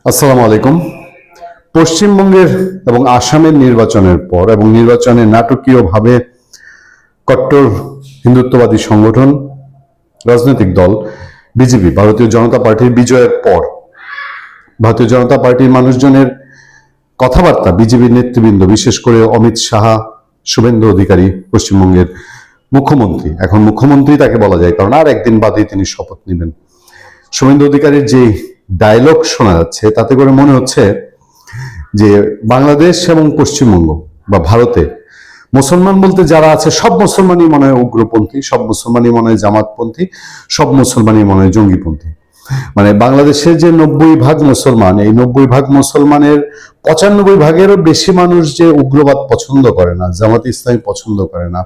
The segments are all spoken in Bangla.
আসসালামু আলাইকুম। পশ্চিমবঙ্গের এবং আসামের নির্বাচনের পর এবং নির্বাচনে নাটকীয়ভাবে কট্টর হিন্দুত্ববাদী সংগঠন রাজনৈতিক দল বিজেপি ভারতীয় জনতা পার্টির বিজয়ের পর ভারতীয় জনতা পার্টির মানুষজনের কথাবার্তা, বিজেপির নেতৃবৃন্দ বিশেষ করে অমিত সাহা, শুভেন্দু অধিকারী পশ্চিমবঙ্গের মুখ্যমন্ত্রী, এখন মুখ্যমন্ত্রী তাকে বলা যায় কারণ আর একদিন বাদেই তিনি শপথ নেবেন। শুভেন্দু অধিকারীর যে ডায়লগ শোনা যাচ্ছে তাতে করে মনে হচ্ছে যে বাংলাদেশ এবং পশ্চিমবঙ্গ বা ভারতে মুসলমান বলতে যারা আছে সব মুসলমানই মনে হয় উগ্রপন্থী, সব মুসলমানই মনে হয় জামাতপন্থী, সব মুসলমানই মনে হয় জঙ্গিপন্থী। মানে বাংলাদেশের যে 90% মুসলমান, এই 90% মুসলমানের 95%-এরও বেশি মানুষ যে উগ্রবাদ পছন্দ করে না, জামাত ইসলামী পছন্দ করে না,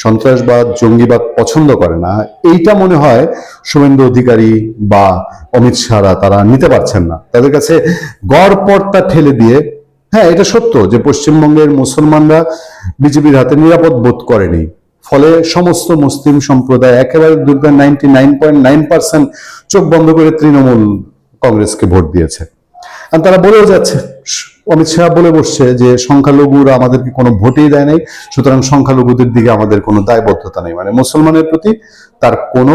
সন্ত্রাসবাদ জঙ্গিবাদ পছন্দ করে না, এইটা মনে হয় শুভেন্দু অধিকারী বা অমিত শাহরা তারা নিতে পারছেন না। তাদের কাছে গড়পড়তা ঠেলে দিয়ে, হ্যাঁ এটা সত্য যে পশ্চিমবঙ্গের মুসলমানরা বিজেপির হাতে নিরাপদ বোধ করেনি, ফলে সমস্ত মুসলিম সম্প্রদায় একেবারে 99.9% চোখ বন্ধ করে তৃণমূল কংগ্রেসকে ভোট দিয়েছে। আর তারা বলেও যাচ্ছে, অমিত শাহ বলে বসছে যে সংখ্যালঘুরা আমাদেরকে কোনো ভোটই দেয় নাই, সুতরাং সংখ্যালঘুদের দিকে আমাদের কোনো দায়বদ্ধতা নেই। মানে মুসলমানের প্রতি তার কোনো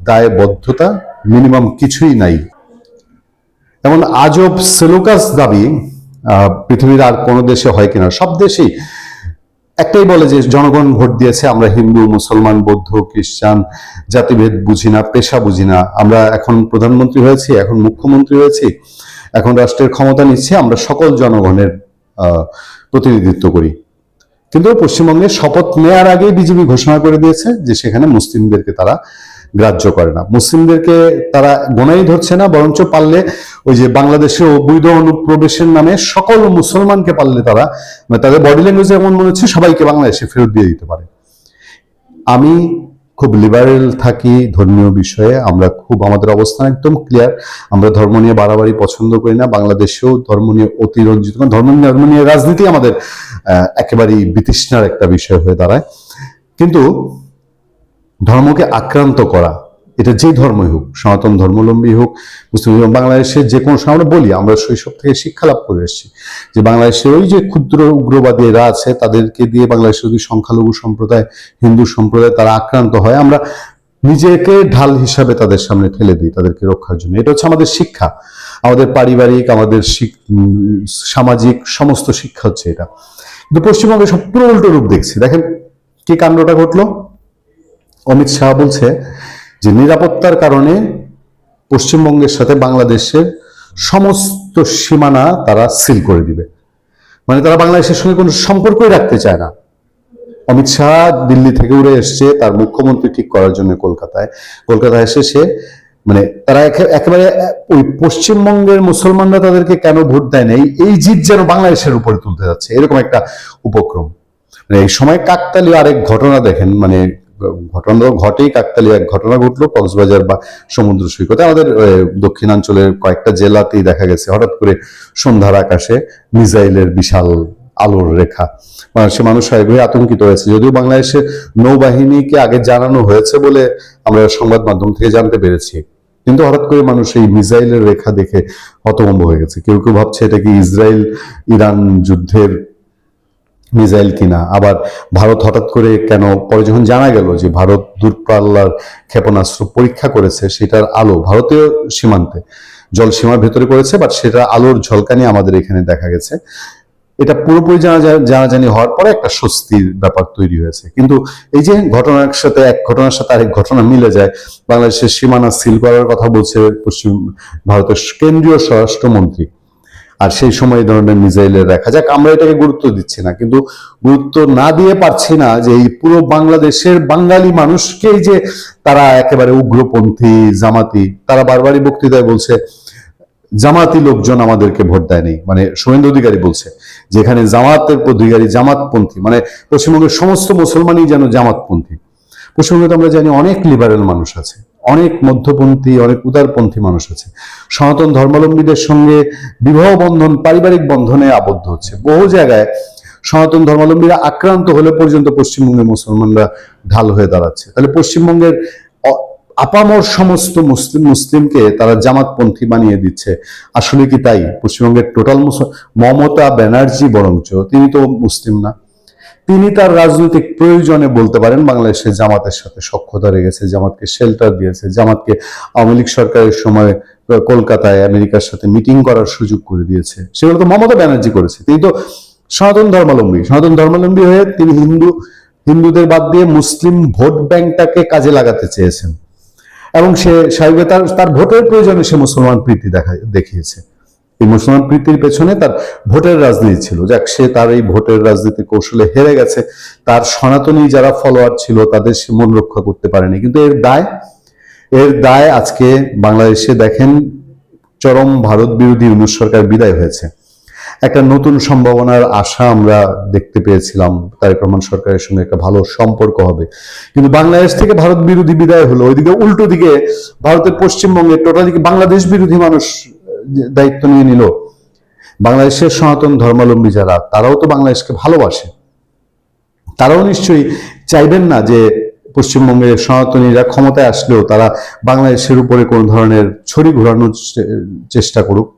দায়বদ্ধতা মিনিমাম কিছুই নাই। এমন আজব সেলুকাস দাবি পৃথিবীর আর কোনো দেশে হয় কিনা। সব দেশেই একটাই বলে যে জনগণ ভোট দিয়েছে, আমরা হিন্দু মুসলমান বৌদ্ধ খ্রিস্টান জাতিভেদ বুঝি না, পেশা বুঝি না, আমরা এখন প্রধানমন্ত্রী হয়েছি, এখন মুখ্যমন্ত্রী হয়েছি, এখন রাষ্ট্রের ক্ষমতা নিচ্ছে, আমরা সকল জনগণের প্রতিনিধিত্ব করি। কিন্তু পশ্চিমবঙ্গে শপথ নেওয়ার আগেই বিজেপি ঘোষণা করে দিয়েছে যে সেখানে মুসলিমদেরকে তারা গ্রাহ্য করে না, মুসলিমদেরকে তারা গোনাই ধরছে না, বরঞ্চ পারলে ওই যে বাংলাদেশের অবৈধ অনুপ্রবেশের নামে সকল মুসলমানকে পারলে তারা, মানে তাদের বডি ল্যাঙ্গুয়েজ এমন মনে হচ্ছে সবাইকে বাংলাদেশে ফেরত দিয়ে দিতে পারে। আমি খুব লিবারেল থাকি ধর্মীয় বিষয়ে, আমরা খুব আমাদের অবস্থান একদম ক্লিয়ার, আমরা ধর্ম নিয়ে বাড়াবাড়ি পছন্দ করি না, বাংলাদেশেও ধর্ম নিয়ে অতিরঞ্জিত ধর্ম নিয়ে রাজনীতি আমাদের একেবারেই বিতৃষ্ণার একটা বিষয় হয়ে দাঁড়ায়। কিন্তু ধর্মকে আক্রান্ত করা, এটা যে ধর্মই হোক, সনাতন ধর্মাবলম্বী হোক, মুসলিম, বাংলাদেশের যে কোনো সময় আমরা বলি, আমরা শৈশব থেকে শিক্ষা লাভ করে এসেছি যে বাংলাদেশের ওই যে ক্ষুদ্র উগ্রবাদী এরা আছে তাদেরকে দিয়ে বাংলাদেশের যদি সংখ্যালঘু সম্প্রদায়, হিন্দু সম্প্রদায় তারা আক্রান্ত হয়, আমরা নিজেকে ঢাল হিসাবে তাদের সামনে ঠেলে দিই তাদেরকে রক্ষার জন্য। এটা হচ্ছে আমাদের শিক্ষা, আমাদের পারিবারিক, আমাদের সামাজিক সমস্ত শিক্ষা হচ্ছে এটা। কিন্তু পশ্চিমবঙ্গে সব পুরো উল্টো রূপ দেখছি। দেখেন কি কাণ্ডটা ঘটলো। অমিত শাহ বলছে যে নিরাপত্তার কারণে পশ্চিমবঙ্গের সাথে বাংলাদেশের সমস্ত সীমানা তারা সিল করে দিবে, মানে তারা বাংলাদেশের সঙ্গে কোনো সম্পর্কই রাখতে চায় না। অমিত শাহ দিল্লি থেকে উড়ে এসছে তার মুখ্যমন্ত্রী ঠিক করার জন্য কলকাতায় এসে সে, মানে তারা একেবারে ওই পশ্চিমবঙ্গের মুসলমানরা তাদেরকে কেন ভোট দেয় না এই জিদ যেন বাংলাদেশের উপরে তুলতে যাচ্ছে, এরকম একটা উপক্রম। মানে এই সময় কাকতালীয় আরেক ঘটনা দেখেন, মানে ঘটনা ঘটেই কাকতালীয় এক ঘটনা ঘটলো কক্সবাজার বা সমুদ্র সৈকতে, আমাদের দক্ষিণাঞ্চলের কয়েকটা জেলাতেই দেখা গেছে হঠাৎ করে সন্ধ্যার আকাশে মিসাইলের বিশাল আলোর রেখা, সে মানুষ স্বাভাবিকভাবে আতঙ্কিত হয়েছে। যদিও বাংলাদেশের নৌবাহিনীকে আগে জানানো হয়েছে বলে আমরা সংবাদ মাধ্যম থেকে জানতে পেরেছি, কিন্তু হঠাৎ করে মানুষ এই মিসাইলের রেখা দেখে হতভম্ব হয়ে গেছে। কেউ কেউ ভাবছে এটা কি ইসরায়েল ইরান যুদ্ধের মিসাইল কিনা, আবার ভারত হঠাৎ করে কেন, পরে যখন জানা গেল যে ভারত দূরপাল্লার ক্ষেপণাস্ত্র পরীক্ষা করেছে, সেটার আলো ভারতীয় সীমান্তে জল সীমার ভেতরে করেছে, বাট সেটা আলোর ঝলকানি আমাদের এখানে দেখা গেছে। এটা পুরোপুরি জানাজানি হওয়ার পরে একটা স্বস্তির ব্যাপার তৈরি হয়েছে। কিন্তু এই যে ঘটনার সাথে এক ঘটনার সাথে আরেক ঘটনা মিলে যায়, বাংলাদেশের সীমানা সিল করার কথা বলছে পশ্চিম ভারতের কেন্দ্রীয় স্বরাষ্ট্রমন্ত্রী, আর সেই সময় এই ধরনের মিসাইলের রেখা। যাক, আমরা এটাকে গুরুত্ব দিচ্ছি না, কিন্তু গুরুত্ব না দিয়ে পারছি না যে এই পুরো বাংলাদেশের বাঙালি মানুষকেই যে তারা একেবারে উগ্রপন্থী জামাতি, তারা বারবারই বক্তৃতায় বলছে জামাতি লোকজন আমাদেরকে ভোট দেয়নি, মানে শুভেন্দু অধিকারী বলছে যেখানে জামাতের অধিকারী জামাতপন্থী, মানে পশ্চিমবঙ্গের সমস্ত মুসলমানই যেন জামাতপন্থী। পশ্চিমবঙ্গে তো আমরা জানি অনেক লিবারেল মানুষ আছে, অনেক মধ্যপন্থী, অনেক উদারপন্থী মানুষ আছে, সনাতন ধর্মাবলম্বীদের সঙ্গে বিবাহ বন্ধন, পারিবারিক বন্ধনে আবদ্ধ হচ্ছে। বহু জায়গায় সনাতন ধর্মাবলম্বীরা আক্রান্ত হলে পর্যন্ত পশ্চিমবঙ্গের মুসলমানরা ঢাল হয়ে দাঁড়াচ্ছে। তাহলে পশ্চিমবঙ্গের আপামর সমস্ত মুসলিমকে তারা জামাতপন্থী বানিয়ে দিচ্ছে। আসলে কি তাই? পশ্চিমবঙ্গের টোটাল মমতা ব্যানার্জি বরঞ্চ তিনি তো মুসলিম না, তিনি তার রাজনৈতিক প্রয়োজনে বলতে পারেন বাংলাদেশে জামাতের সাথে সখ্যতা রেখেছে, জামাতকে শেল্টার দিয়েছে, জামাতকে আওয়ামী লীগ সরকারের সময় কলকাতায় আমেরিকার সাথে মিটিং করার সুযোগ করে দিয়েছে। সেগুলো তো মমতা ব্যানার্জি করেছে। তিনি তো সনাতন ধর্মাবলম্বী হয়ে তিনি হিন্দুদের বাদ দিয়ে মুসলিম ভোট ব্যাংকটাকে কাজে লাগাতে চেয়েছেন এবং সে স্বাভাবিক তার ভোটের প্রয়োজনে সে মুসলমান প্রীতি দেখিয়েছে। এই মুসলমান প্রীতির পেছনে তার ভোটের রাজনীতি ছিল। যাক, সে তার এই ভোটের রাজনীতি কৌশলে হেরে গেছে। তার সনাতনী যারা ফলোয়ার ছিল তাদের সে মন রক্ষা করতে পারেনি। কিন্তু এর দায় আজকে বাংলাদেশে দেখেন চরম ভারত বিরোধী ইউনূস সরকার বিদায় হয়েছে। একটা নতুন সম্ভাবনার আশা আমরা দেখতে পেয়েছিলাম, তারেক রহমান সরকারের সঙ্গে একটা ভালো সম্পর্ক হবে, কিন্তু বাংলাদেশ থেকে ভারত বিরোধী বিদায় হলো। ওইদিকে উল্টো দিকে ভারতের পশ্চিমবঙ্গে টোটালি বাংলাদেশ বিরোধী মানুষ দায়িত্ব নিয়ে নিল। বাংলাদেশের সনাতন ধর্মাবলম্বী যারা, তারাও তো বাংলাদেশকে ভালোবাসে, তারাও নিশ্চয়ই চাইবেন না যে পশ্চিমবঙ্গের সনাতনীরা ক্ষমতায় আসলেও তারা বাংলাদেশের উপরে কোন ধরনের ছড়ি ঘোরানোর চেষ্টা করুক।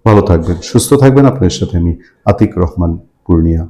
ভালো থাকবেন, সুস্থ থাকবেন। আপনার সাথে আমি আতিক রহমান, পূর্ণিয়া।